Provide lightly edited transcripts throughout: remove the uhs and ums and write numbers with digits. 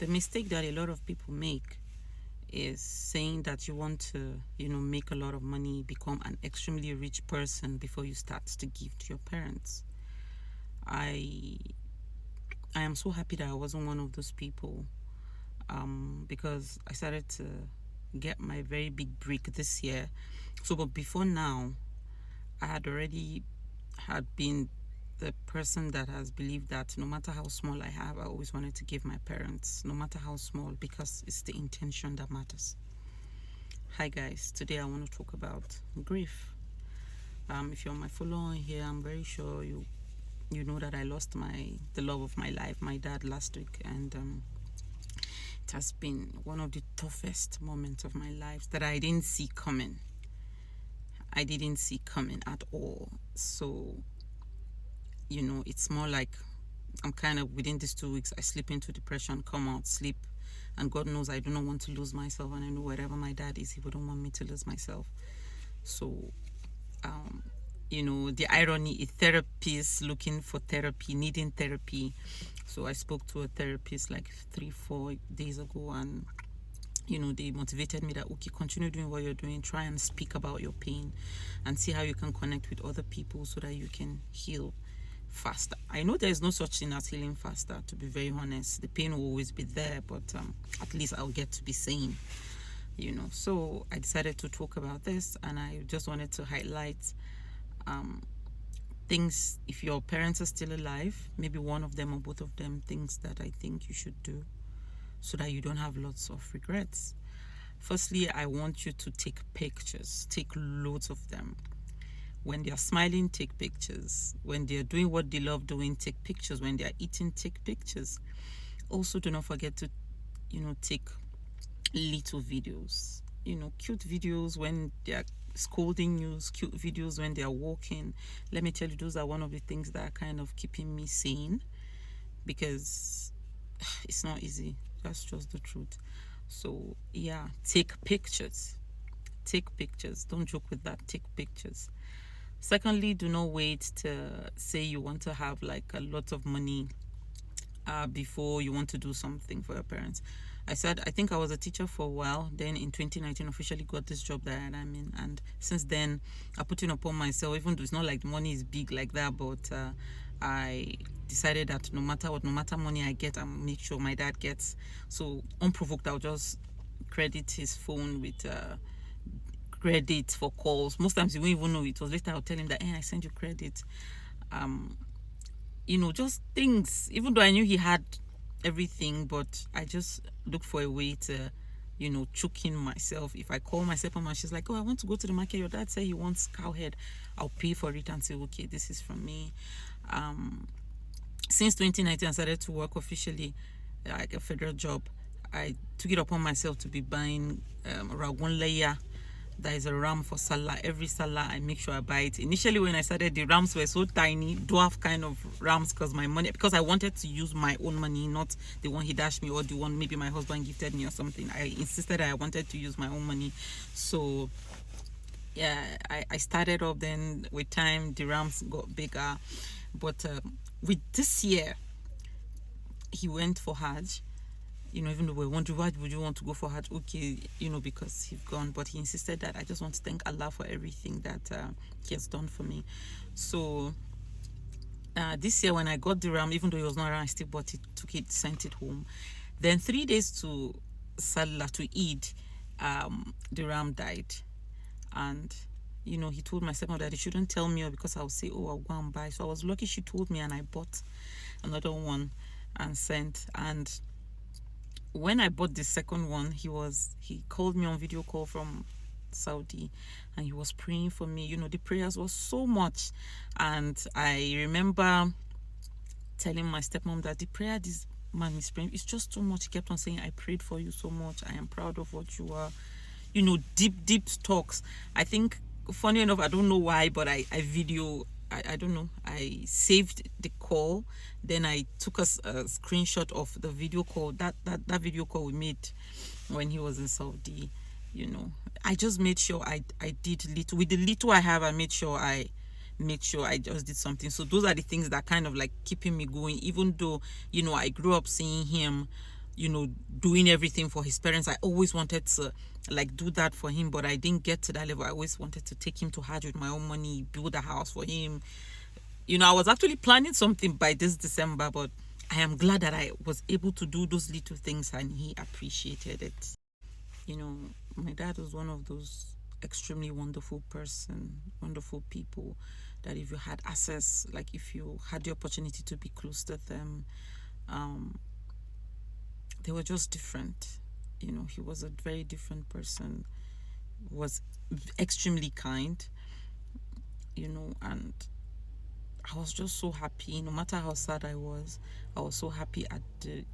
The mistake that a lot of people make is saying that you want to, make a lot of money, become an extremely rich person before you start to give to your parents. I I am so happy that I wasn't one of those people, because I started to get my very big break this year. So, but before now, I had already had been the person that has believed that no matter how small I have, I always wanted to give my parents, no matter how small, because it's the intention that matters. Hi guys, today I want to talk about grief. If you're my follower here, I'm very sure you know that I lost the love of my life, my dad, last week, and it has been one of the toughest moments of my life that I didn't see coming. I didn't see coming at all. So, it's more like I'm kind of within these 2 weeks, I slip into depression, come out, sleep. And God knows I do not want to lose myself. And I know wherever my dad is, he wouldn't want me to lose myself. So, the irony is therapists looking for therapy, needing therapy. So I spoke to a therapist like 3-4 days ago, and they motivated me that, okay, continue doing what you're doing, try and speak about your pain and see how you can connect with other people so that you can heal faster. I know there's no such thing as healing faster, to be very honest. The pain will always be there, but at least I'll get to be sane, So I decided to talk about this, and I just wanted to highlight things, if your parents are still alive, maybe one of them or both of them, things that I think you should do so that you don't have lots of regrets. Firstly, I want you to take pictures, take loads of them. When they are smiling, take pictures. When they are doing what they love doing, take pictures. When they are eating, take pictures. Also, do not forget to, take little videos. Cute videos when they are scolding you, cute videos when they are walking. Let me tell you, those are one of the things that are kind of keeping me sane, because it's not easy. That's just the truth. So, yeah, take pictures. Take pictures. Don't joke with that. Take pictures. Secondly, do not wait to say you want to have like a lot of money before you want to do something for your parents. I think I was a teacher for a while. Then in 2019, officially got this job that I'm in. And since then, I put it upon myself, even though it's not like the money is big like that, but I decided that no matter what, no matter money I get, I'll make sure my dad gets. So unprovoked, I'll just credit his phone with credit for calls. Most times you won't even know. It was later I'll tell him that, I sent you credit. Just things. Even though I knew he had everything, but I just look for a way to, choke in myself. If I call myself and she's like, oh, I want to go to the market. Your dad said he wants cowhead. I'll pay for it and say, okay, this is from me. Since 2019, I started to work officially like a federal job. I took it upon myself to be buying ragun layer. There is a ram for Salah. Every Salah, I make sure I buy it. Initially, when I started, the rams were so tiny, dwarf kind of rams, because I wanted to use my own money, not the one he dashed me or the one maybe my husband gifted me or something. I insisted that I wanted to use my own money. So, yeah, I started off. Then with time, the rams got bigger. But with this year, he went for Hajj. Even though we wondering why would you want to go for Hajj? Okay, because he's gone. But he insisted that I just want to thank Allah for everything that he has done for me. So this year when I got the ram, even though he was not around, I still bought it, took it, sent it home. Then 3 days to Salah, to Eid, the ram died. And he told my stepmother that he shouldn't tell me, because I'll say, oh, I'll go and buy. So I was lucky she told me, and I bought another one and sent. And when I bought the second one, he called me on video call from Saudi, and he was praying for me. The prayers were so much. And I remember telling my stepmom that the prayer this man is praying, it's just too much. He kept on saying, I prayed for you so much. I am proud of what you are. Deep talks. I think, funny enough, I don't know why, but I don't know. I saved the call. Then I took a screenshot of the video call. That video call we made when he was in Saudi. I just made sure I did little. With the little I have, I made sure I just did something. So those are the things that kind of like keeping me going. Even though, I grew up seeing him, doing everything for his parents. I always wanted to like do that for him, but I didn't get to that level. I always wanted to take him to Hajj with my own money, build a house for him. I was actually planning something by this December, but I am glad that I was able to do those little things and he appreciated it. My dad was one of those extremely wonderful people that if you had access, like if you had the opportunity to be close to them, they were just different. He was a very different person, was extremely kind, and I was just so happy. No matter how sad I was so happy at the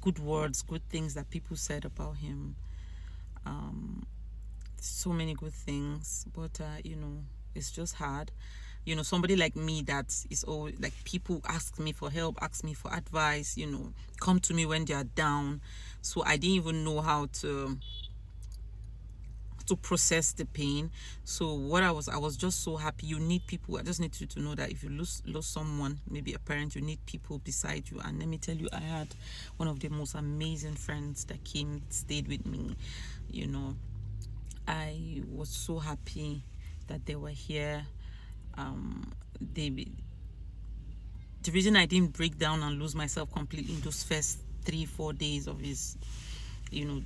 good words, good things that people said about him. So many good things, but it's just hard. Somebody like me that is always like, people ask me for help, ask me for advice, come to me when they are down. So I didn't even know how to process the pain. So I was just so happy. You need people. I just need you to know that if you lose someone, maybe a parent, you need people beside you. And let me tell you, I had one of the most amazing friends that stayed with me. I was so happy that they were here. The reason I didn't break down and lose myself completely in those first 3-4 days of his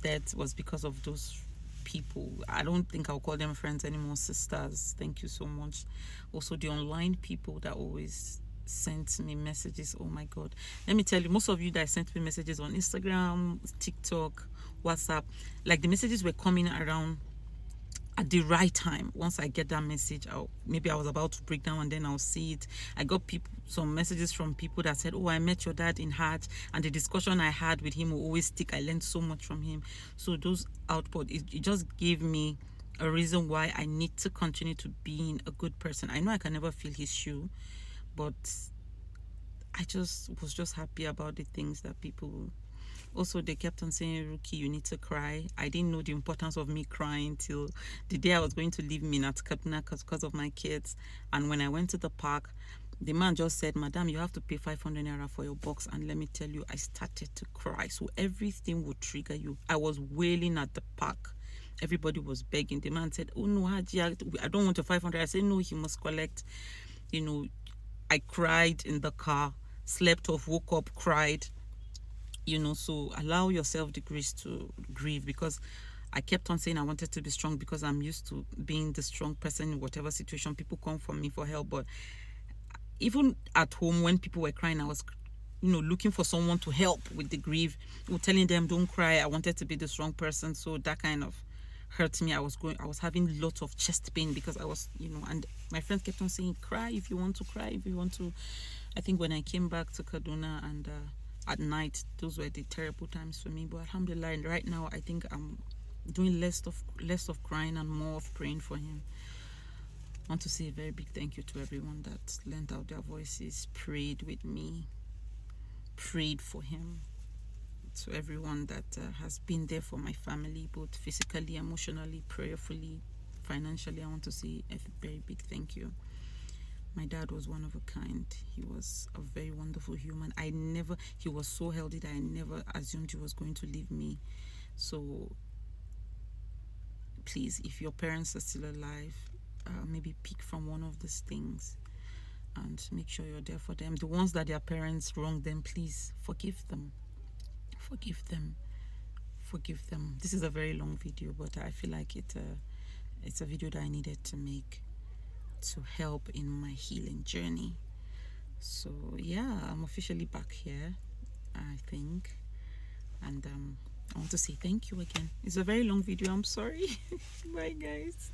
death was because of those people. I don't think I'll call them friends anymore, sisters. Thank you so much. Also the online people that always sent me messages. Oh my God, let me tell you, most of you that sent me messages on Instagram, TikTok, WhatsApp, like the messages were coming around at the right time. Once I get that message, maybe I was about to break down and then I'll see it. I got some messages from people that said, oh, I met your dad in Hajj and the discussion I had with him will always stick. I learned so much from him. So those output, it just gave me a reason why I need to continue to being a good person. I know I can never fill his shoe, but I was just happy about the things that people. Also, they kept on saying, Ruki, you need to cry. I didn't know the importance of me crying till the day I was going to leave Minat Kaduna because of my kids. And when I went to the park, the man just said, Madam, you have to pay 500 naira for your box. And let me tell you, I started to cry. So everything would trigger you. I was wailing at the park. Everybody was begging. The man said, oh no, Haji, I don't want your 500. I said, no, he must collect. I cried in the car, slept off, woke up, cried. So allow yourself the grace to grieve, because I kept on saying I wanted to be strong because I'm used to being the strong person in whatever situation. People come for me for help, but even at home when people were crying, I was looking for someone to help with the grief, telling them don't cry. I wanted to be the strong person, so that kind of hurt me. I was having lots of chest pain because I was and my friends kept on saying, cry if you want to cry, if you want to. I think when I came back to Kaduna and at night, those were the terrible times for me. But alhamdulillah, and right now I think I'm doing less of crying and more of praying for him. I want to say a very big thank you to everyone that lent out their voices, prayed with me, prayed for him. To everyone that has been there for my family, both physically, emotionally, prayerfully, financially, I want to say a very big thank you. My dad was one of a kind. He was a very wonderful human. He was so healthy that I never assumed he was going to leave me. So please, if your parents are still alive, maybe pick from one of these things and make sure you're there for them. The ones that their parents wronged them, please forgive them. Forgive them. Forgive them. This is a very long video, but I feel like it's a video that I needed to make to help in my healing journey. So yeah, I'm officially back here, I think, and I want to say thank you again. It's a very long video, I'm sorry. Bye guys.